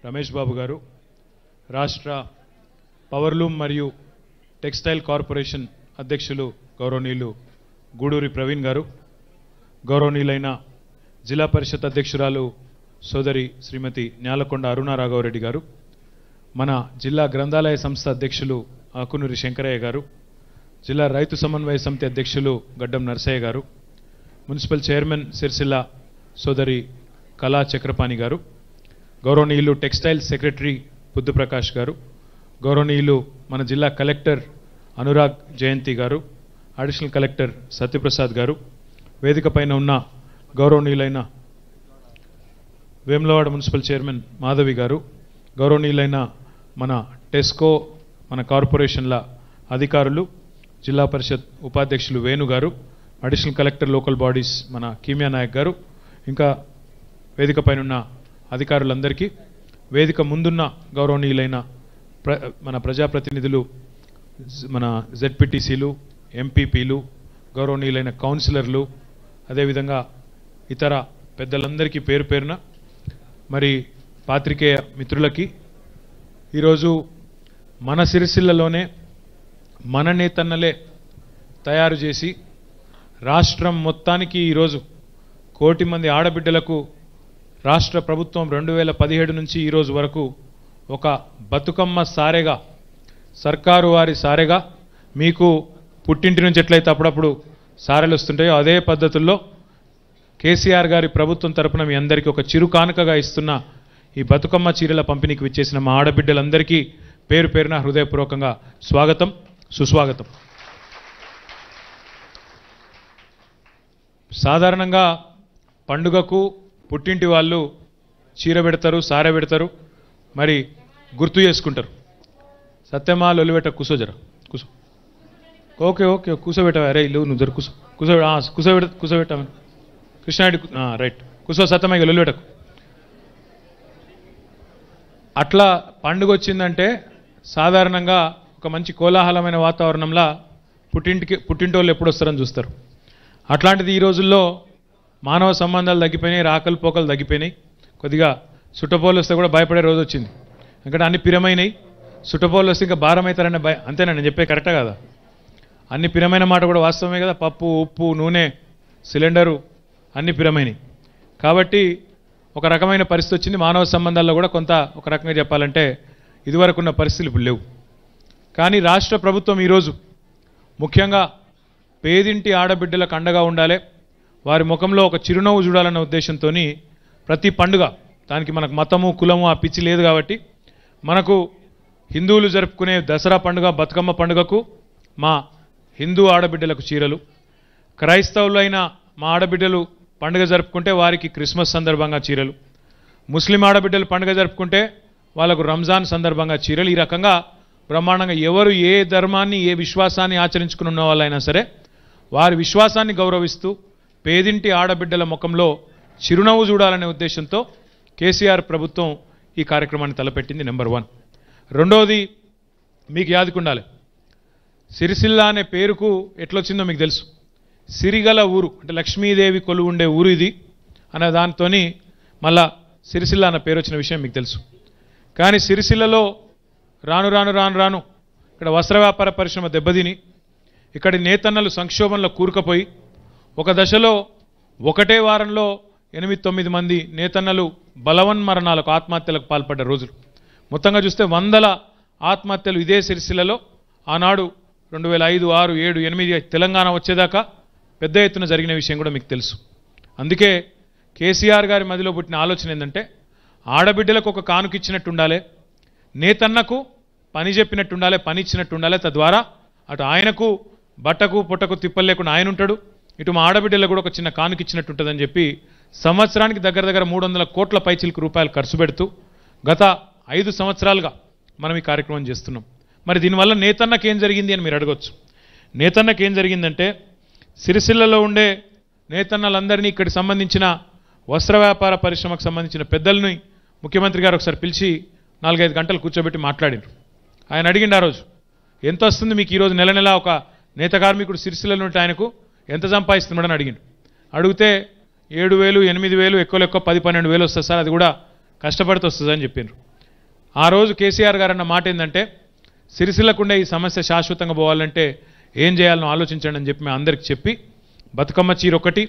రమేష్ బాబు గారు, రాష్ట్ర పవర్లూమ్ మరియు టెక్స్టైల్ కార్పొరేషన్ అధ్యక్షులు గౌరవనీయులు గూడూరి ప్రవీణ్ గారు, గౌరవనీయులైన జిల్లా పరిషత్ అధ్యక్షురాలు సోదరి శ్రీమతి న్యాలకొండ అరుణ రాఘవరెడ్డి గారు, మన జిల్లా గ్రంథాలయ సంస్థ అధ్యక్షులు ఆకునూరి శంకరయ్య గారు, జిల్లా రైతు సమన్వయ సమితి అధ్యక్షులు గడ్డం నరసయ్య గారు, మున్సిపల్ చైర్మన్ సిరిసిల్ల సోదరి కళా చక్రపాణి గారు, గౌరవనీయులు టెక్స్టైల్ సెక్రటరీ బుద్ధప్రకాష్ గారు, గౌరవనీయులు మన జిల్లా కలెక్టర్ అనురాగ్ జయంతి గారు, అడిషనల్ కలెక్టర్ సత్యప్రసాద్ గారు, వేదిక పైన ఉన్న గౌరవనీయులైన వేములవాడ మున్సిపల్ చైర్మన్ మాధవి గారు, గౌరవనీయులైన మన టెస్కో మన కార్పొరేషన్ల అధికారులు, జిల్లా పరిషత్ ఉపాధ్యక్షులు వేణు గారు, అడిషనల్ కలెక్టర్ లోకల్ బాడీస్ మన కీమియా నాయక్ గారు, ఇంకా వేదిక పైన ఉన్న అధికారులందరికీ, వేదిక ముందున్న గౌరవనీయులైన మన ప్రజాప్రతినిధులు, మన జెడ్పీటీసీలు, ఎంపీపీలు, గౌరవనీయులైన కౌన్సిలర్లు, అదేవిధంగా ఇతర పెద్దలందరికీ పేరు పేరున, మరి పాత్రికేయ మిత్రులకి, ఈరోజు మన సిరిసిల్లలోనే మన నేతన్నలే తయారు చేసి రాష్ట్రం మొత్తానికి ఈరోజు 1 కోటి మంది ఆడబిడ్డలకు రాష్ట్ర ప్రభుత్వం 2017 నుంచి ఈరోజు వరకు ఒక బతుకమ్మ సారెగా, సర్కారు వారి సారెగా, మీకు పుట్టింటి నుంచి ఎట్లయితే అప్పుడప్పుడు సారెలు వస్తుంటాయో అదే పద్ధతుల్లో కేసీఆర్ గారి ప్రభుత్వం తరపున మీ అందరికీ ఒక చిరు కానుకగా ఇస్తున్న ఈ బతుకమ్మ చీరల పంపిణీకి విచ్చేసిన మా ఆడబిడ్డలందరికీ పేరు పేరున హృదయపూర్వకంగా స్వాగతం, సుస్వాగతం. సాధారణంగా పండుగకు పుట్టింటి వాళ్ళు చీర పెడతారు, సారె పెడతారు, మరి గుర్తు చేసుకుంటారు. సత్యమా లొలిబెట్ట కూసోజర కూసో, ఓకే ఓకే కూసోబెట్టవా, రే లేవు నువ్వు జర కూసోబెట్టామని కృష్ణారెడ్డి రైట్ కూసో సత్యమయ్య లొలిబెట్టకు. అట్లా పండుగ వచ్చిందంటే సాధారణంగా ఒక మంచి కోలాహలమైన వాతావరణంలో పుట్టింటి వాళ్ళు ఎప్పుడు వస్తారని చూస్తారు. అట్లాంటిది ఈ రోజుల్లో మానవ సంబంధాలు తగ్గిపోయినాయి, రాకలు పోకలు తగ్గిపోయినాయి. కొద్దిగా సుట్టపోలు వస్తే కూడా భయపడే రోజు వచ్చింది. ఎందుకంటే అన్ని పిరమైనవి, సుట్టపోలు వస్తే ఇంకా భారం అవుతారనే అంతేనా నేను చెప్పే కరెక్టా కదా? అన్ని పిరమైన మాట కూడా వాస్తవమే కదా. పప్పు, ఉప్పు, నూనె, సిలిండరు అన్ని పిరమైనవి. కాబట్టి ఒక రకమైన పరిస్థితి వచ్చింది. మానవ సంబంధాల్లో కూడా కొంత ఒక రకంగా చెప్పాలంటే ఇదివరకున్న పరిస్థితులు ఇప్పుడు లేవు. కానీ రాష్ట్ర ప్రభుత్వం ఈరోజు ముఖ్యంగా పేదింటి ఆడబిడ్డలకు అండగా ఉండాలి, వారి ముఖంలో ఒక చిరునవ్వు చూడాలన్న ఉద్దేశంతో ప్రతి పండుగ, దానికి మనకు మతము కులము ఆ పిచ్చి లేదు కాబట్టి, మనకు హిందువులు జరుపుకునే దసరా పండుగ, బతుకమ్మ పండుగకు మా హిందూ ఆడబిడ్డలకు చీరలు, క్రైస్తవులైన మా ఆడబిడ్డలు పండుగ జరుపుకుంటే వారికి క్రిస్మస్ సందర్భంగా చీరలు, ముస్లిం ఆడబిడ్డలు పండుగ జరుపుకుంటే వాళ్ళకు రంజాన్ సందర్భంగా చీరలు. ఈ రకంగా బ్రహ్మాండంగా ఎవరు ఏ ధర్మాన్ని ఏ విశ్వాసాన్ని ఆచరించుకుని ఉన్న వాళ్ళైనా సరే వారి విశ్వాసాన్ని గౌరవిస్తూ పేదింటి ఆడబిడ్డల ముఖంలో చిరునవ్వు చూడాలనే ఉద్దేశంతో కేసీఆర్ ప్రభుత్వం ఈ కార్యక్రమాన్ని తలపెట్టింది. నెంబర్ 1. రెండోది మీకు యాదుకుండాలి, సిరిసిల్ల అనే పేరుకు ఎట్లొచ్చిందో మీకు తెలుసు. సిరిగల ఊరు అంటే లక్ష్మీదేవి కొలువు ఉండే ఊరు ఇది అనే దాంతో మళ్ళా సిరిసిల్ల అన్న పేరు వచ్చిన విషయం మీకు తెలుసు. కానీ సిరిసిల్లలో రాను రాను రాను రాను ఇక్కడ వస్త్ర వ్యాపార పరిశ్రమ దెబ్బతిని ఇక్కడి నేతన్నలు సంక్షోభంలో కూరుకుపోయి ఒక దశలో ఒకటే వారంలో 8-9 మంది నేతన్నలు బలవన్మరణాలకు, ఆత్మహత్యలకు పాల్పడ్డ రోజులు. మొత్తంగా చూస్తే 100 ఆత్మహత్యలు ఇదే సిరిసిల్లలో ఆనాడు 2005, 6, 7, 8 తెలంగాణ వచ్చేదాకా పెద్ద ఎత్తున జరిగిన విషయం కూడా మీకు తెలుసు. అందుకే కేసీఆర్ గారి మదిలో పుట్టిన ఆలోచన ఏంటంటే ఆడబిడ్డలకు ఒక కానుక ఇచ్చినట్టు ఉండాలి, నేతన్నకు పని చెప్పినట్టు ఉండాలి, పని ఇచ్చినట్టు ఉండాలి. తద్వారా అటు ఆయనకు బట్టకు పొట్టకు తిప్పలు లేకుండా ఆయన ఉంటాడు, ఇటు మా ఆడబిడ్డలకు కూడా ఒక చిన్న కానుక ఇచ్చినట్టు ఉంటుందని చెప్పి సంవత్సరానికి దగ్గర 300 కోట్ల పైచిలకు రూపాయలు ఖర్చు పెడుతూ గత 5 సంవత్సరాలుగా మనం ఈ కార్యక్రమం చేస్తున్నాం. మరి దీనివల్ల నేతన్నకు ఏం జరిగింది అని మీరు అడగొచ్చు. నేతన్నకు ఏం జరిగిందంటే సిరిసిల్లలో ఉండే నేతన్నలందరినీ ఇక్కడికి సంబంధించిన వస్త్ర వ్యాపార పరిశ్రమకు సంబంధించిన పెద్దల్ని ముఖ్యమంత్రి గారు ఒకసారి పిలిచి 4-5 గంటలు కూర్చోబెట్టి మాట్లాడారు. ఆయన అడిగిండు ఆ రోజు, ఎంత వస్తుంది మీకు ఈరోజు నెల నెల ఒక నేత కార్మికుడు సిరిసిల్లలో ఉంటే ఆయనకు ఎంత సంపాదిస్తున్నాడని అడిగిండు. అడిగితే 7,000, 8,000 ఎక్కువ 10-12,000 వస్తుంది సార్, అది కూడా కష్టపడితే వస్తుందని చెప్పారు. ఆ రోజు కేసీఆర్ గారు అన్న మాట ఏంటంటే సిరిసిల్లకుండే ఈ సమస్య శాశ్వతంగా పోవాలంటే ఏం చేయాలనో ఆలోచించండి అని చెప్పి మేము అందరికి చెప్పి బతుకమ్మ చీర ఒకటి,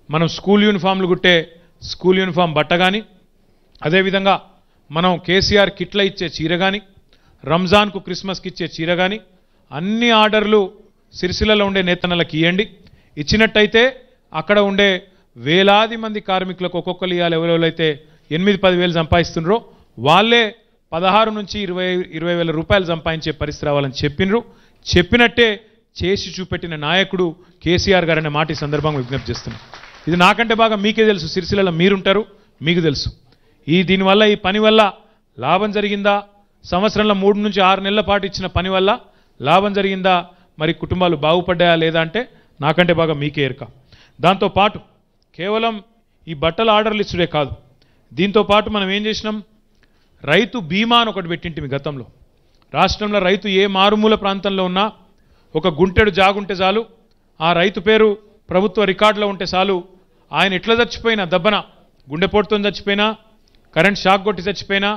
మనం స్కూల్ యూనిఫామ్లు కుట్టే స్కూల్ యూనిఫామ్ బట్ట కానీ, అదేవిధంగా మనం కేసీఆర్ కిట్ల ఇచ్చే చీర కానీ, రంజాన్కు క్రిస్మస్కి ఇచ్చే చీర కానీ అన్ని ఆర్డర్లు సిరిసిల్లలో ఉండే నేతన్నలకు ఇవ్వండి. ఇచ్చినట్టయితే అక్కడ ఉండే వేలాది మంది కార్మికులకు ఒక్కొక్కరు ఇవ్వాలి. ఎవరెవరైతే 8-10 వేలు సంపాదిస్తున్నారో వాళ్ళే 16 నుంచి 20 వేల రూపాయలు సంపాదించే పరిస్థితి రావాలని చెప్పినరు. చెప్పినట్టే చేసి చూపెట్టిన నాయకుడు కేసీఆర్ గారు అనే మాట ఈ సందర్భంగా విజ్ఞప్తి చేస్తున్నాను. ఇది నాకంటే బాగా మీకే తెలుసు, సిరిసిల్లలో మీరుంటారు, మీకు తెలుసు. దీనివల్ల ఈ పని వల్ల లాభం జరిగిందా, సంవత్సరంలో 3 నుంచి 6 నెలల పాటు ఇచ్చిన పని వల్ల లాభం జరిగిందా, మరి కుటుంబాలు బాగుపడ్డాయా లేదా అంటే నాకంటే బాగా మీకే ఎరక. దాంతోపాటు కేవలం ఈ బట్టల ఆర్డర్లు ఇచ్చుడే కాదు, దీంతోపాటు మనం ఏం చేసినాం, రైతు బీమా అని ఒకటి పెట్టింటి మీ గతంలో. రాష్ట్రంలో రైతు ఏ మారుమూల ప్రాంతంలో ఉన్నా ఒక గుంటెడు జాగుంటే చాలు, ఆ రైతు పేరు ప్రభుత్వ రికార్డులో ఉంటే చాలు, ఆయన ఎట్లా చచ్చిపోయినా, దెబ్బన గుండెపోటుతో చచ్చిపోయినా, కరెంట్ షాక్ కొట్టి చచ్చిపోయినా,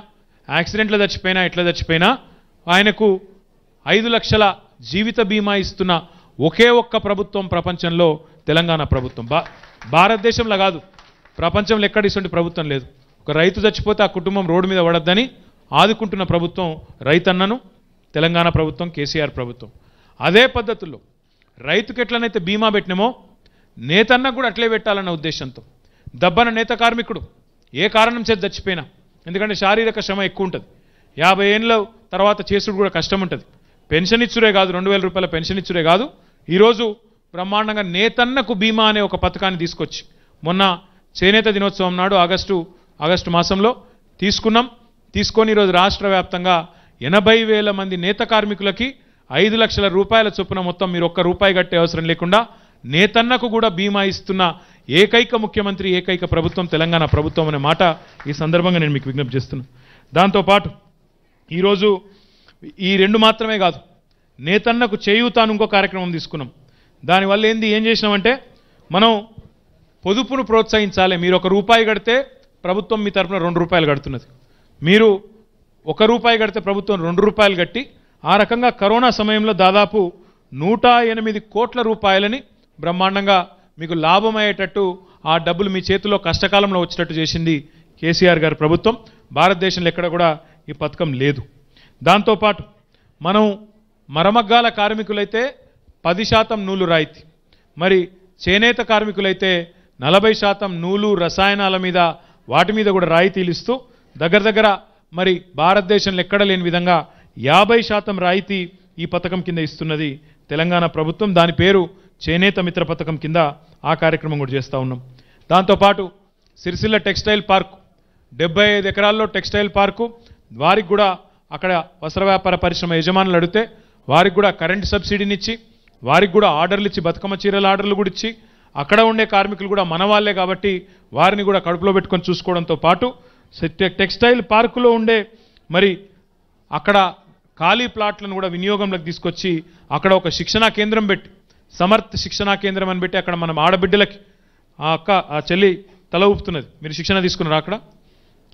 యాక్సిడెంట్లో చచ్చిపోయినా, ఎట్లా చచ్చిపోయినా ఆయనకు 5 లక్షల జీవిత బీమా ఇస్తున్న ఒకే ఒక్క ప్రభుత్వం ప్రపంచంలో తెలంగాణ ప్రభుత్వం. భారతదేశంలో కాదు, ప్రపంచంలో ఎక్కడ ఇటువంటి ప్రభుత్వం లేదు. ఒక రైతు చచ్చిపోతే ఆ కుటుంబం రోడ్డు మీద పడద్దని ఆదుకుంటున్న ప్రభుత్వం రైతన్నను తెలంగాణ ప్రభుత్వం, కేసీఆర్ ప్రభుత్వం. అదే పద్ధతుల్లో రైతుకి ఎట్లనైతే బీమా పెట్టినామో నేతన్నకు కూడా అట్లే పెట్టాలన్న ఉద్దేశంతో దబ్బన నేత కార్మికుడు ఏ కారణం చేత చచ్చిపోయినా, ఎందుకంటే శారీరక శ్రమ ఎక్కువ ఉంటుంది, 50 ఏళ్ళ తర్వాత చేసుడు కూడా కష్టం ఉంటుంది, పెన్షన్ ఇచ్చురే కాదు, 2000 రూపాయల పెన్షన్ ఇచ్చురే కాదు, ఈరోజు బ్రహ్మాండంగా నేతన్నకు బీమా అనే ఒక పథకాన్ని తీసుకొచ్చి మొన్న చేనేత దినోత్సవం నాడు ఆగస్టు మాసంలో తీసుకొని ఈరోజు రాష్ట్ర వ్యాప్తంగా 80,000 మంది నేత కార్మికులకి 5 లక్షల రూపాయల చొప్పున మొత్తం మీరు ఒక్క రూపాయి కట్టే అవసరం లేకుండా నేతన్నకు కూడా బీమా ఇస్తున్న ఏకైక ముఖ్యమంత్రి, ఏకైక ప్రభుత్వం తెలంగాణ ప్రభుత్వం అనే మాట ఈ సందర్భంగా నేను మీకు విజ్ఞప్తి చేస్తున్నాను. దాంతోపాటు ఈరోజు ఈ 2 మాత్రమే కాదు, నేతన్నకు చేయూతాను ఇంకో కార్యక్రమం తీసుకున్నాం. దానివల్ల ఏం చేసినామంటే మనం పొదుపును ప్రోత్సహించాలి. మీరు 1 రూపాయి కడితే ప్రభుత్వం మీ తరఫున 2 రూపాయలు కడుతున్నది, మీరు 1 రూపాయి కడితే ప్రభుత్వం 2 రూపాయలు కట్టి ఆ రకంగా కరోనా సమయంలో దాదాపు 108 కోట్ల రూపాయలని బ్రహ్మాండంగా మీకు లాభమయ్యేటట్టు ఆ డబ్బులు మీ చేతిలో కష్టకాలంలో వచ్చేటట్టు చేసింది కేసీఆర్ గారి ప్రభుత్వం. భారతదేశంలో ఎక్కడ కూడా ఈ పథకం లేదు. దాంతోపాటు మనం మరమగ్గాల కార్మికులైతే 10% నూలు రాయితీ, మరి చేనేత కార్మికులైతే 40% నూలు, రసాయనాల మీద వాటి మీద కూడా రాయితీలు ఇస్తూ దగ్గర మరి భారతదేశంలో ఎక్కడ లేని విధంగా 50% రాయితీ ఈ పథకం కింద ఇస్తున్నది తెలంగాణ ప్రభుత్వం. దాని పేరు చేనేత మిత్ర పథకం కింద ఆ కార్యక్రమం కూడా చేస్తూ ఉన్నాం. దాంతోపాటు సిరిసిల్ల టెక్స్టైల్ పార్కు 75 ఎకరాల్లో టెక్స్టైల్ పార్కు, వారికి కూడా అక్కడ వస్త్ర వ్యాపార పరిశ్రమ యజమానులు అడిగితే వారికి కూడా కరెంట్ సబ్సిడీని ఇచ్చి, వారికి కూడా ఆర్డర్లు ఇచ్చి, బతుకమ్మ చీరల ఆర్డర్లు కూడా ఇచ్చి, అక్కడ ఉండే కార్మికులు కూడా మన వాళ్ళే కాబట్టి వారిని కూడా కడుపులో పెట్టుకొని చూసుకోవడంతో పాటు టెక్స్టైల్ పార్కులో ఉండే మరి అక్కడ ఖాళీ ప్లాట్లను కూడా వినియోగంలోకి తీసుకొచ్చి అక్కడ ఒక శిక్షణా కేంద్రం పెట్టి, సమర్థ శిక్షణా కేంద్రం అని పెట్టి అక్కడ మనం ఆడబిడ్డలకి, ఆ చెల్లి తల ఊపుతున్నది, మీరు శిక్షణ తీసుకున్నారా అక్కడ?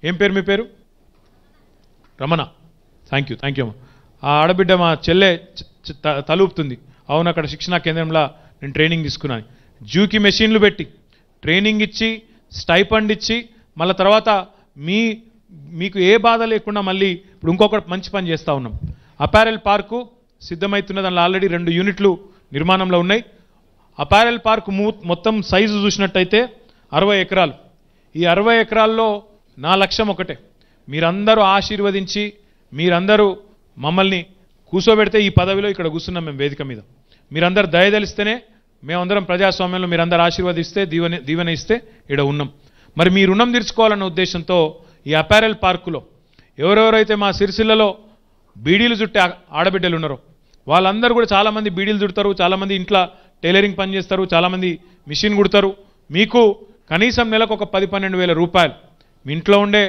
ఏం పేరు మీ పేరు? రమణ. థ్యాంక్ యూ అమ్మ. ఆ ఆడబిడ్డ మా చెల్లె తల ఊపుతుంది. అవును, అక్కడ శిక్షణా కేంద్రంలో నేను ట్రైనింగ్ తీసుకున్నాను. జూకి మెషిన్లు పెట్టి ట్రైనింగ్ ఇచ్చి, స్టైఫండ్ ఇచ్చి, మళ్ళీ తర్వాత మీకు ఏ బాధ లేకుండా మళ్ళీ ఇప్పుడు ఇంకొక మంచి పని చేస్తూ ఉన్నాం. అపారెల్ పార్కు సిద్ధమవుతున్న దానిలో ఆల్రెడీ 2 యూనిట్లు నిర్మాణంలో ఉన్నాయి. అపారెల్ పార్కు మొత్తం సైజు చూసినట్టయితే 60 ఎకరాలు. ఈ 60 ఎకరాల్లో నా లక్ష్యం ఒకటే, మీరందరూ ఆశీర్వదించి, మీరందరూ మమ్మల్ని కూర్చోబెడితే ఈ పదవిలో ఇక్కడ కూర్చున్నాం మేము వేదిక మీద. మీరందరూ దయదలిస్తేనే మేమందరం ప్రజాస్వామ్యంలో మీరందరూ ఆశీర్వదిస్తే, దీవెన ఇస్తే ఇక్కడ ఉన్నాం. మరి మీ రుణం తీర్చుకోవాలన్న ఉద్దేశంతో ఈ అపారెల్ పార్కులో ఎవరెవరైతే మా సిరిసిల్లలో బీడీలు చుట్టే ఆడబిడ్డలు ఉన్నారో వాళ్ళందరూ కూడా చాలామంది బీడీలు చుడతారు, చాలామంది ఇంట్లో టైలరింగ్ పని చేస్తారు, చాలామంది మిషన్ కుడతారు. మీకు కనీసం నెలకు ఒక 10-12 వేల రూపాయలు మీ ఇంట్లో ఉండే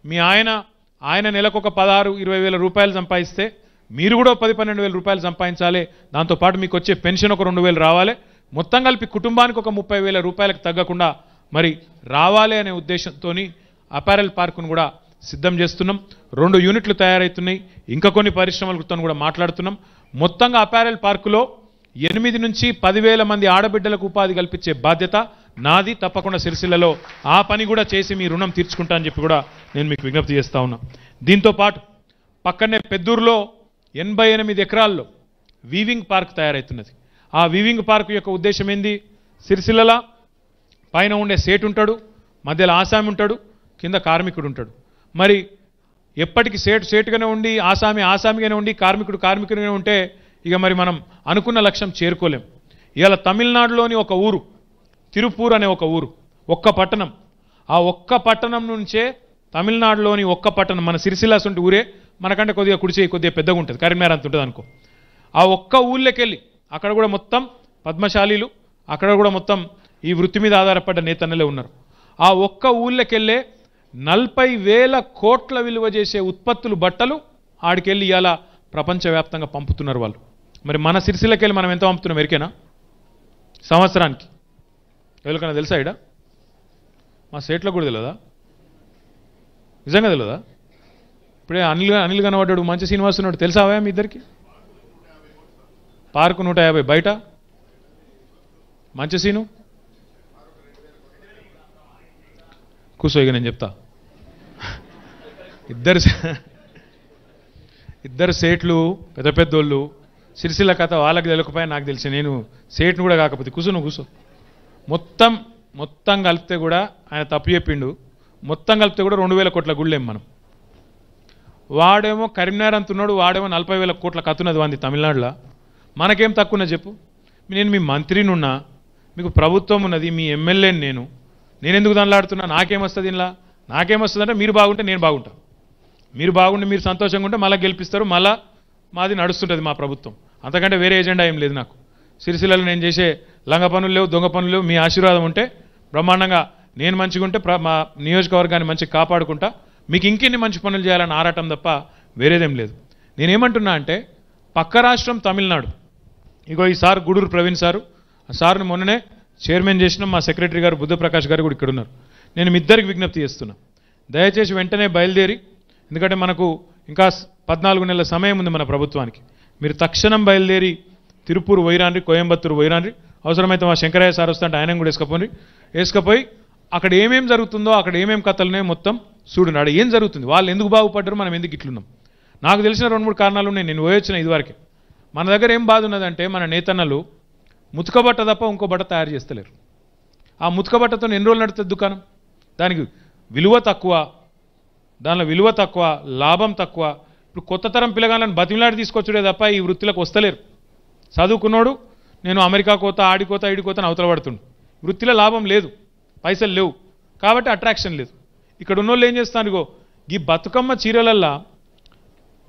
మీ ఆయన నెలకు ఒక 16-20 వేల రూపాయలు సంపాదిస్తే మీరు కూడా 10-12 వేల రూపాయలు సంపాదించాలి. దాంతోపాటు మీకు వచ్చే పెన్షన్ ఒక 2,000 రావాలి. మొత్తం కలిపి కుటుంబానికి ఒక 30,000 రూపాయలకు తగ్గకుండా మరి రావాలి అనే ఉద్దేశంతో అపారెల్ పార్కును కూడా సిద్ధం చేస్తున్నాం. 2 యూనిట్లు తయారవుతున్నాయి. ఇంకా కొన్ని పరిశ్రమలతో కూడా మాట్లాడుతున్నాం. మొత్తంగా అపారెల్ పార్కులో 8 నుంచి 10,000 మంది ఆడబిడ్డలకు ఉపాధి కల్పించే బాధ్యత నాది. తప్పకుండా సిరిసిల్లలో ఆ పని కూడా చేసి మీ రుణం తీర్చుకుంటా అని చెప్పి కూడా నేను మీకు విజ్ఞప్తి చేస్తా ఉన్నా. దీంతో పాటు పక్కనే పెద్దూరులో 88 ఎకరాల్లో వీవింగ్ పార్క్ తయారవుతున్నది. ఆ వీవింగ్ పార్క్ యొక్క ఉద్దేశం ఏంది? సిరిసిల్లల పైన ఉండే సేటు ఉంటాడు, మధ్యలో ఆసామి ఉంటాడు, కింద కార్మికుడు ఉంటాడు. మరి ఎప్పటికీ సేటుగానే ఉండి ఆసామిగానే ఉండి కార్మికుడిగానే ఉంటే ఇక మరి మనం అనుకున్న లక్ష్యం చేరుకోలేం. ఇవాళ తమిళనాడులోని ఒక ఊరు తిరుపూర్ అనే ఒక ఊరు, ఒక్క పట్టణం, ఆ ఒక్క పట్టణం నుంచే తమిళనాడులోని ఒక్క పట్టణం మన సిరిసిల్ల సొంటి ఊరే మనకంటే కొద్దిగా పెద్దగా ఉంటుంది, కరీంనగర్ అంత ఉంటుంది అనుకో. ఆ ఒక్క ఊళ్ళకెళ్ళి అక్కడ కూడా మొత్తం పద్మశాలీలు, అక్కడ కూడా మొత్తం ఈ వృత్తి మీద ఆధారపడ్డ నేతన్నలే ఉన్నారు. ఆ ఒక్క ఊళ్ళకెళ్ళే 40,000 కోట్ల విలువ చేసే ఉత్పత్తులు బట్టలు ఆడికెళ్ళి ఇవాళ ప్రపంచవ్యాప్తంగా పంపుతున్నారు వాళ్ళు. మరి మన సిరిసిల్లకెళ్ళి మనం ఎంత పంపుతున్నాం ఎరికేనా? సంవత్సరానికి ఎవరికైనా తెలుసా? ఇడ మా స్టేట్లో కూడా తెలియదా? నిజంగా తెలియదా? ఇప్పుడే అనిల్ కనబడ్డాడు, మంచి శ్రీనివాస్ ఉన్నాడు, తెలుసావా మీ ఇద్దరికి? పార్కు 150, బయట మంచి సీను కూర్చో, ఇక నేను చెప్తా. ఇద్దరు సేట్లు పెద్దోళ్ళు, సిరిసిల్ల కథ వాళ్ళకి తెలియకపోయా నాకు తెలిసి, నేను సేట్ను కూడా కాకపోతే కూర్చో. మొత్తం కలిపితే కూడా ఆయన తప్పు చెప్పిండు. మొత్తం కలిపితే కూడా 2,000 కోట్ల గుళ్ళేం మనం. వాడేమో కరీంనగర్ అంటున్నాడు, వాడేమో 40,000 కోట్ల కత్తున్నది వాంది తమిళనాడులో. మనకేం తక్కువ చెప్పు? నేను మీ మంత్రినున్నా, మీకు ప్రభుత్వం ఉన్నది, మీ ఎమ్మెల్యేని నేను ఎందుకు దానిలాడుతున్నా? నాకేమొస్తుంది ఇలా? నాకేమొస్తుంది అంటే మీరు బాగుంటే నేను బాగుంటా, మీరు బాగుంటే మీరు సంతోషంగా ఉంటే మళ్ళీ గెలిపిస్తారు, మళ్ళా మాది నడుస్తుంటుంది మా ప్రభుత్వం. అంతకంటే వేరే ఎజెండా ఏం లేదు నాకు. సిరిసిల్లలో నేను చేసే లంగ పనులు లేవు, దొంగ పనులు లేవు. మీ ఆశీర్వాదం ఉంటే బ్రహ్మాండంగా నేను మంచిగా ఉంటే మా నియోజకవర్గాన్ని మంచిగా కాపాడుకుంటా, మీకు ఇంకెన్ని మంచి పనులు చేయాలని ఆరాటం తప్ప వేరేదేం లేదు. నేనేమంటున్నా అంటే పక్క రాష్ట్రం తమిళనాడు, ఇగో ఈ సార్ గూడూరు ప్రవీణ్ సారు, ఆ సార్ని మొన్ననే చైర్మన్ చేసినాం. మా సెక్రటరీ గారు బుద్ధప్రకాష్ గారు కూడా ఇక్కడ ఉన్నారు. నేను మీ ఇద్దరికి విజ్ఞప్తి చేస్తున్నా, దయచేసి వెంటనే బయలుదేరి, ఎందుకంటే మనకు ఇంకా 14 నెలల సమయం ఉంది మన ప్రభుత్వానికి. మీరు తక్షణం బయలుదేరి తిరుపూర్ వైరాన్రి, కోయంబత్తూరు వైరాన్రి, అవసరమైతే మా శంకరయ్య సార్ వస్తుంటే ఆయన కూడా వేసుకపోయి అక్కడ ఏమేం జరుగుతుందో, అక్కడ ఏమేం కథలున్నాయో మొత్తం చూడండి. అక్కడ ఏం జరుగుతుంది, వాళ్ళు ఎందుకు బాగుపడ్డారు, మనం ఎందుకు ఇట్లున్నాం. నాకు తెలిసిన 2-3 కారణాలు ఉన్నాయి. నేను పోయొచ్చిన ఇదివరకే. మన దగ్గర ఏం బాధ ఉన్నదంటే మన నేతన్నలు ముతకబట్ట తప్ప ఇంకో బట్ట తయారు చేస్తలేరు. ఆ ముతకబట్టతో ఎన్ని రోజులు నడుస్తుంది దుకాణం? దానికి విలువ తక్కువ, దానిలో విలువ తక్కువ, లాభం తక్కువ. ఇప్పుడు కొత్త తరం పిల్లగాళ్ళని బతిమిలాడి తీసుకొచ్చుడే తప్ప ఈ వృత్తిలోకి వస్తలేరు. చదువుకున్నాడు, నేను అమెరికా కోత, ఆడికోత, ఈడికోత అవతల పడుతుండు. వృత్తిలో లాభం లేదు, పైసలు లేవు, కాబట్టి అట్రాక్షన్ లేదు. ఇక్కడ ఉన్నోళ్ళు ఏం చేస్తాను, ఇగో ఈ బతుకమ్మ చీరలల్లా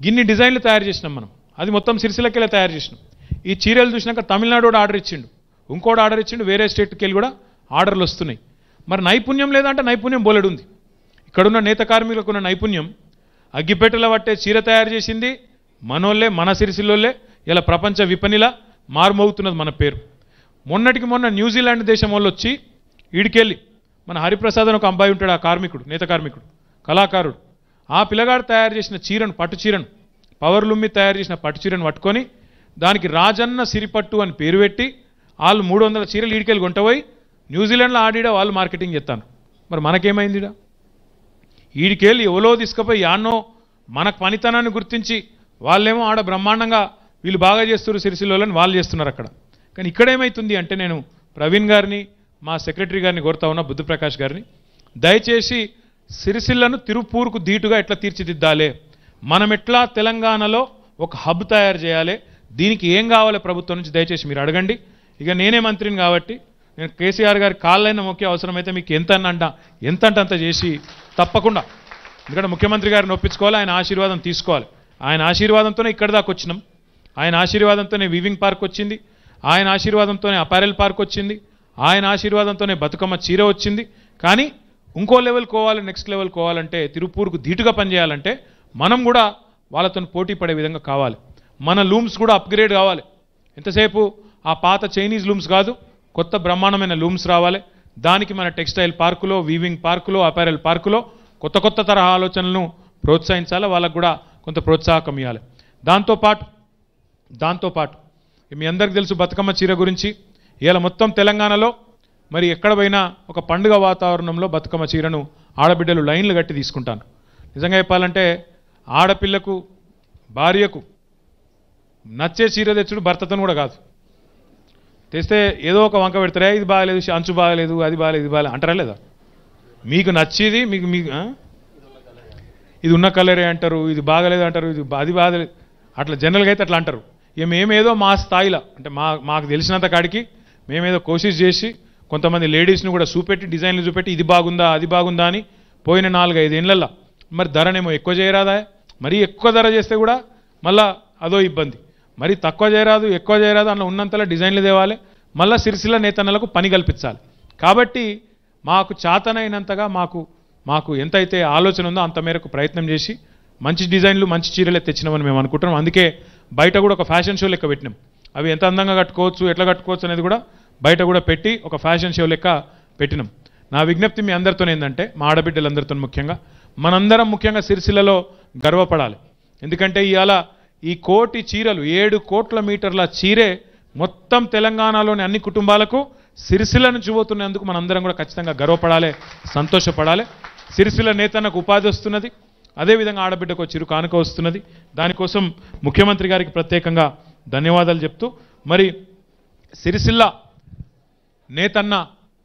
గిన్ని డిజైన్లు తయారు చేసినాం మనం. అది మొత్తం సిరిసిల్లకెళ్ళి తయారు చేసినాం. ఈ చీరలు చూసినాక తమిళనాడు కూడా ఆర్డర్ ఇచ్చిండు, ఇంకోటి ఆర్డర్ ఇచ్చిండు, వేరే స్టేట్కి వెళ్ళి కూడా ఆర్డర్లు వస్తున్నాయి. మరి నైపుణ్యం లేదంటే నైపుణ్యం బోలెడు ఉంది. ఇక్కడున్న నేత కార్మికులకు ఉన్న నైపుణ్యం, అగ్గిపెట్టెల పట్టే చీర తయారు చేసింది మనోళ్ళే, మన సిరిసిల్లోళ్ళే. ఇలా ప్రపంచ విపణిలా మారుమోగుతున్నది మన పేరు. మొన్నటికి మొన్న న్యూజిలాండ్ దేశం వాళ్ళు వచ్చి ఈడికెళ్ళి మన హరిప్రసాద్ అని ఒక అబ్బాయి ఉంటాడు, ఆ కార్మికుడు, నేత కార్మికుడు, కళాకారుడు. ఆ పిల్లగాడు తయారు చేసిన చీరను, పట్టు చీరను, పవర్ లుమ్మి తయారు చేసిన పట్టు చీరను పట్టుకొని దానికి రాజన్న సిరిపట్టు అని పేరు పెట్టి వాళ్ళు 300 చీరలు ఈడికెళ్ళి కొంటపోయి న్యూజిలాండ్లో ఆడిడ వాళ్ళు మార్కెటింగ్ చేస్తాను. మరి మనకేమైందిడ? ఈడికెళ్ళి ఎవరో తీసుకుపోయి యాన్నో మన పనితనాన్ని గుర్తించి వాళ్ళేమో ఆడ బ్రహ్మాండంగా వీళ్ళు బాగా చేస్తున్నారు సిరిసిల్లోని వాళ్ళు చేస్తున్నారు అక్కడ. కానీ ఇక్కడ ఏమవుతుంది అంటే నేను ప్రవీణ్ గారిని, మా సెక్రటరీ గారిని కోరుతా ఉన్నా, బుద్ధప్రకాష్ గారిని, దయచేసి సిరిసిల్లను తిరుపూర్కు ధీటుగా ఎట్లా తీర్చిదిద్దాలి, మనం ఎట్లా తెలంగాణలో ఒక హబ్ తయారు చేయాలి, దీనికి ఏం కావాలి ప్రభుత్వం నుంచి దయచేసి మీరు అడగండి. ఇక నేనే మంత్రిని కాబట్టి నేను కేసీఆర్ గారి కాళ్ళైనా మొక్కి అవసరమైతే మీకు ఎంతంటే అంత చేసి తప్పకుండా, ఎందుకంటే ముఖ్యమంత్రి గారిని ఒప్పించుకోవాలి, ఆయన ఆశీర్వాదం తీసుకోవాలి. ఆయన ఆశీర్వాదంతోనే ఇక్కడి దాకా వచ్చినాం. ఆయన ఆశీర్వాదంతోనే వీవింగ్ పార్క్ వచ్చింది, ఆయన ఆశీర్వాదంతోనే అపారెల్ పార్క్ వచ్చింది, ఆయన ఆశీర్వాదంతోనే బతుకమ్మ చీర వచ్చింది. కానీ ఇంకో లెవెల్ కోవాలి, నెక్స్ట్ లెవెల్ కోవాలంటే, తిరుపూర్కు ధీటుగా పనిచేయాలంటే మనం కూడా వాళ్ళతో పోటీ పడే విధంగా కావాలి. మన లూమ్స్ కూడా అప్గ్రేడ్ కావాలి. ఎంతసేపు ఆ పాత చైనీస్ లూమ్స్ కాదు, కొత్త బ్రహ్మాండమైన లూమ్స్ రావాలి. దానికి మన టెక్స్టైల్ పార్కులో, వీవింగ్ పార్కులో, అపారెల్ పార్కులో కొత్త కొత్త తరహా ఆలోచనలను ప్రోత్సహించాలి, వాళ్ళకు కూడా కొంత ప్రోత్సాహకం ఇవ్వాలి. దాంతోపాటు మీ అందరికీ తెలుసు బతుకమ్మ చీర గురించి. ఇవాళ మొత్తం తెలంగాణలో మరి ఎక్కడ పోయినా ఒక పండుగ వాతావరణంలో బతుకమ్మ చీరను ఆడబిడ్డలు లైన్లు కట్టి తీసుకుంటాను. నిజంగా చెప్పాలంటే ఆడపిల్లకు భార్యకు నచ్చే చీర తెచ్చుడు భర్తతో కూడా కాదు. తెస్తే ఏదో ఒక వంక పెడతారే, ఇది బాగాలేదు, అంచు బాగాలేదు, అది బాగాలేదు, ఇది బాగాలేదు అంటారా లేదా? మీకు నచ్చేది మీకు ఇది ఉన్న కలరే అంటారు, ఇది బాగలేదు అంటారు, ఇది అది బాగలేదు, అట్లా జనరల్గా అయితే అట్లా అంటారు. ఇక మేమేదో మా స్థాయిలో అంటే మాకు తెలిసినంత కాడికి మేమేదో కోషిష్ చేసి కొంతమంది లేడీస్ని కూడా చూపెట్టి డిజైన్లు చూపెట్టి ఇది బాగుందా అది బాగుందా అని పోయిన 4-5 ఏళ్ళల్లో మరి ధరనేమో ఎక్కువ చేయరాదా, మరీ ఎక్కువ ధర చేస్తే కూడా మళ్ళా అదో ఇబ్బంది, మరి తక్కువ చేయరాదు ఎక్కువ చేయరాదు అన్న ఉన్నంతలో డిజైన్లు తేవాలి, మళ్ళీ సిరిసిల్ల నేతన్నలకు పని కల్పించాలి. కాబట్టి మాకు చేతనైనంతగా మాకు ఎంతైతే ఆలోచన ఉందో అంత మేరకు ప్రయత్నం చేసి మంచి డిజైన్లు మంచి చీరలే తెచ్చినామని మేము అనుకుంటున్నాం. అందుకే బయట కూడా ఒక ఫ్యాషన్ షో లెక్క పెట్టినాం. అవి ఎంత అందంగా కట్టుకోవచ్చు ఎట్లా కట్టుకోవచ్చు అనేది కూడా బయట కూడా పెట్టి ఒక ఫ్యాషన్ షో లెక్క పెట్టినాం. నా విజ్ఞప్తి మీ అందరితో ఏంటంటే మా ఆడబిడ్డలందరితో ముఖ్యంగా మనందరం ముఖ్యంగా సిరిసిల్లలో గర్వపడాలి. ఎందుకంటే ఇవాళ ఈ కోటి చీరలు 7 కోట్ల మీటర్ల చీరే మొత్తం తెలంగాణలోని అన్ని కుటుంబాలకు సిరిసిల్ల నుంచి పోతున్నందుకు మనందరం కూడా ఖచ్చితంగా గర్వపడాలి, సంతోషపడాలి. సిరిసిల్ల నేతన్నకు ఉపాధి వస్తున్నది, అదేవిధంగా ఆడబిడ్డకు చిరు కానుక వస్తున్నది. దానికోసం ముఖ్యమంత్రి గారికి ప్రత్యేకంగా ధన్యవాదాలు చెప్తూ మరి సిరిసిల్ల నేతన్న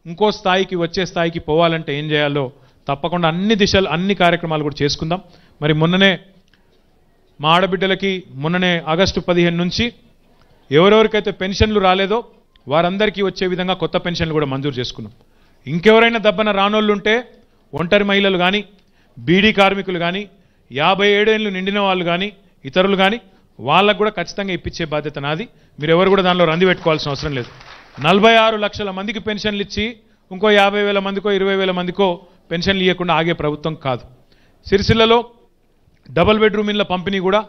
ఇంకో స్థాయికి వచ్చే స్థాయికి పోవాలంటే ఏం చేయాలో తప్పకుండా అన్ని దిశలు అన్ని కార్యక్రమాలు కూడా చేసుకుందాం. మరి మొన్ననే మా ఆడబిడ్డలకి ఆగస్టు 15 నుంచి ఎవరెవరికైతే పెన్షన్లు రాలేదో వారందరికీ వచ్చే విధంగా కొత్త పెన్షన్లు కూడా మంజూరు చేసుకున్నాం. ఇంకెవరైనా దబ్బన రానోళ్ళుంటే ఒంటరి మహిళలు కానీ బీడీ కార్మికులు కానీ 57 ఏళ్ళు నిండిన వాళ్ళు కానీ ఇతరులు కానీ వాళ్ళకు కూడా ఖచ్చితంగా ఇప్పించే బాధ్యత నాది. మీరు ఎవరు కూడా దానిలో రంది పెట్టుకోవాల్సిన అవసరం లేదు. 46 లక్షల మందికి పెన్షన్లు ఇచ్చి ఇంకో 50,000 మందికో 20,000 మందికో పెన్షన్లు ఇవ్వకుండా ఆగే ప్రభుత్వం కాదు. సిరిసిల్లలో డబుల్ బెడ్రూమ్ ఇళ్ల పంపిణీ కూడా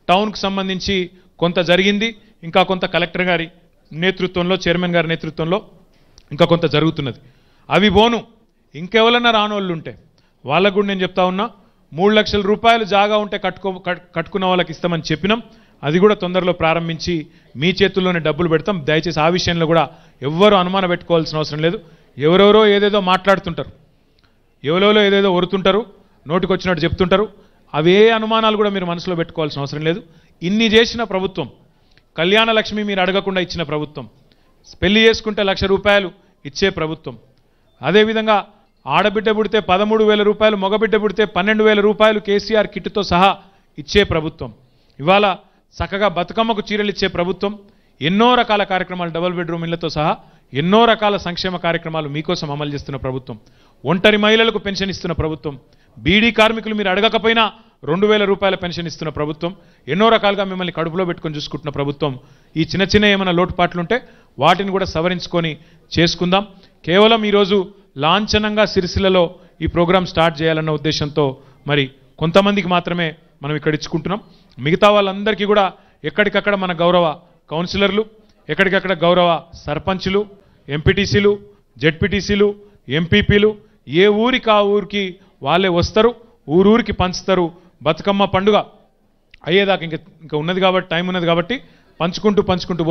టౌన్కు సంబంధించి కొంత జరిగింది, ఇంకా కొంత కలెక్టర్ గారి నేతృత్వంలో చైర్మన్ గారి నేతృత్వంలో ఇంకా కొంత జరుగుతున్నది. అవి బోను ఇంకెవరన్నా రానోళ్ళు ఉంటే వాళ్ళకు కూడా నేను చెప్తా ఉన్నా 3 లక్షల రూపాయలు జాగా ఉంటే కట్టుకున్న వాళ్ళకి ఇస్తామని చెప్పినాం. అది కూడా తొందరలో ప్రారంభించి మీ చేతుల్లోనే డబ్బులు పెడతాం. దయచేసి ఆ విషయంలో కూడా ఎవ్వరూ అనుమానం పెట్టుకోవాల్సిన అవసరం లేదు. ఎవరెవరో ఏదేదో మాట్లాడుతుంటారు, ఎవరెవరో ఏదేదో ఒరుతుంటారు, నోటికి వచ్చినట్టు చెప్తుంటారు. అవే అనుమానాలు కూడా మీరు మనసులో పెట్టుకోవాల్సిన అవసరం లేదు. ఇన్ని చేసిన ప్రభుత్వం, కళ్యాణ లక్ష్మి మీరు అడగకుండా ఇచ్చిన ప్రభుత్వం, పెళ్లి చేసుకుంటే 1,00,000 రూపాయలు ఇచ్చే ప్రభుత్వం, అదేవిధంగా ఆడబిడ్డ పుడితే 13,000 రూపాయలు, మగబిడ్డ పుడితే 12,000 రూపాయలు కేసీఆర్ కిట్తో సహా ఇచ్చే ప్రభుత్వం, ఇవాళ చక్కగా బతుకమ్మకు చీరలు ఇచ్చే ప్రభుత్వం, ఎన్నో రకాల కార్యక్రమాలు డబుల్ బెడ్రూమ్ ఇళ్లతో సహా ఎన్నో రకాల సంక్షేమ కార్యక్రమాలు మీకోసం అమలు చేస్తున్న ప్రభుత్వం, ఒంటరి మహిళలకు పెన్షన్ ఇస్తున్న ప్రభుత్వం, బీడీ కార్మికులు మీరు అడగకపోయినా 2,000 రూపాయల పెన్షన్ ఇస్తున్న ప్రభుత్వం, ఎన్నో రకాలుగా మిమ్మల్ని కడుపులో పెట్టుకొని చూసుకుంటున్న ప్రభుత్వం. ఈ చిన్న ఏమైనా లోటుపాట్లుంటే వాటిని కూడా సవరించుకొని చేసుకుందాం. కేవలం ఈరోజు లాంఛనంగా సిరిసిల్లలో ఈ ప్రోగ్రాం స్టార్ట్ చేయాలన్న ఉద్దేశంతో మరి కొంతమందికి మాత్రమే మనం ఇక్కడ ఇచ్చుకుంటున్నాం. మిగతా వాళ్ళందరికీ కూడా ఎక్కడికక్కడ మన గౌరవ కౌన్సిలర్లు, ఎక్కడికక్కడ గౌరవ సర్పంచులు, ఎంపీటీసీలు, జెడ్పీటీసీలు, ఎంపీపీలు ఏ ఊరికి ఆ ఊరికి వాళ్ళే వస్తారు, ఊరూరికి పంచుతారు. బతుకమ్మ పండుగ అయ్యేదాకా ఇంకా ఉన్నది కాబట్టి, టైం ఉన్నది కాబట్టి పంచుకుంటూ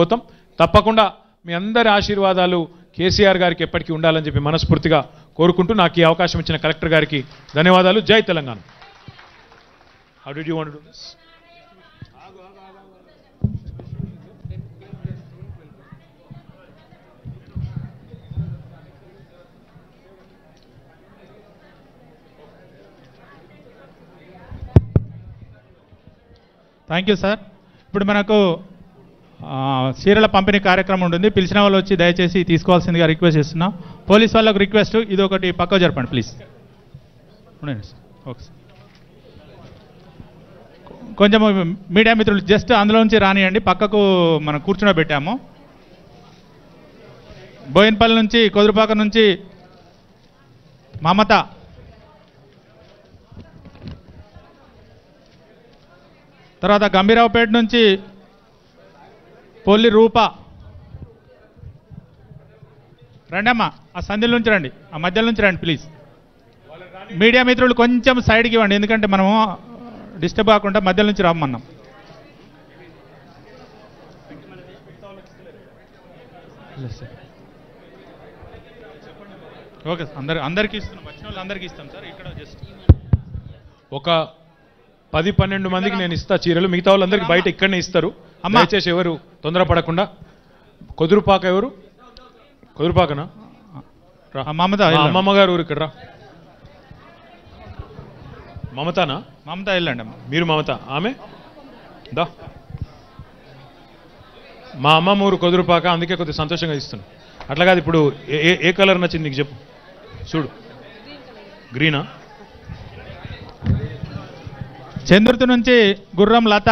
పోతాం. తప్పకుండా మీ అందరి ఆశీర్వాదాలు కేసీఆర్ గారికి ఎప్పటికీ ఉండాలని చెప్పి మనస్ఫూర్తిగా కోరుకుంటూ నాకు ఈ అవకాశం ఇచ్చిన కలెక్టర్ గారికి ధన్యవాదాలు. జై Telangana. How did you want to do this? Thank you sir. ఇప్పుడు మనకు చీరల పంపిణీ కార్యక్రమం ఉంటుంది. పిలిచిన వాళ్ళు వచ్చి దయచేసి తీసుకోవాల్సిందిగా రిక్వెస్ట్ చేస్తున్నాం. పోలీస్ వాళ్ళకు రిక్వెస్ట్, ఇది ఒకటి పక్కకు జరపండి ప్లీజ్. Okay sir. కొంచెం మీడియా మిత్రులు జస్ట్ అందులో నుంచి రానియండి, పక్కకు మనం కూర్చునబెట్టాము. బోయిన్పల్లి నుంచి, కొదురుపాక నుంచి మమత, తర్వాత గంభీరావుపేట నుంచి పొల్లి రూప. రండి అమ్మా, ఆ సంధిల నుంచి రండి, ఆ మధ్యలో నుంచి రండి ప్లీజ్. మీడియా మిత్రులు కొంచెం సైడ్కి ఇవ్వండి, ఎందుకంటే మనము డిస్టర్బ్ కాకుండా మధ్యలో నుంచి రమ్మన్నాం. ఓకే సార్, అందరికీ ఇస్తున్నాం, వచ్చిన వాళ్ళు అందరికీ ఇస్తాం సార్. ఇక్కడ జస్ట్ ఒక 10-12 మందికి నేను ఇస్తా చీరలు, మిగతా వాళ్ళందరికీ బయట ఇక్కడనే ఇస్తారు. దయచేసి ఎవరు తొందరపడకుండా. కొదురుపాక ఎవరు? కొదురుపాకనా? మమత అమ్మమ్మ గారు ఊరు ఇక్కడ రా. మమతానా? మమత వెళ్ళండి అమ్మ. మీరు మమత, ఆమె దా. మా అమ్మమ్మ ఊరు కొదురుపాక, అందుకే కొద్దిగా సంతోషంగా ఇస్తున్నాను. అట్లా కాదు, ఇప్పుడు ఏ కలర్ నచ్చింది నీకు చెప్పు. చూడు, గ్రీనా? చంద్రుతి నుంచి గుర్రం లత.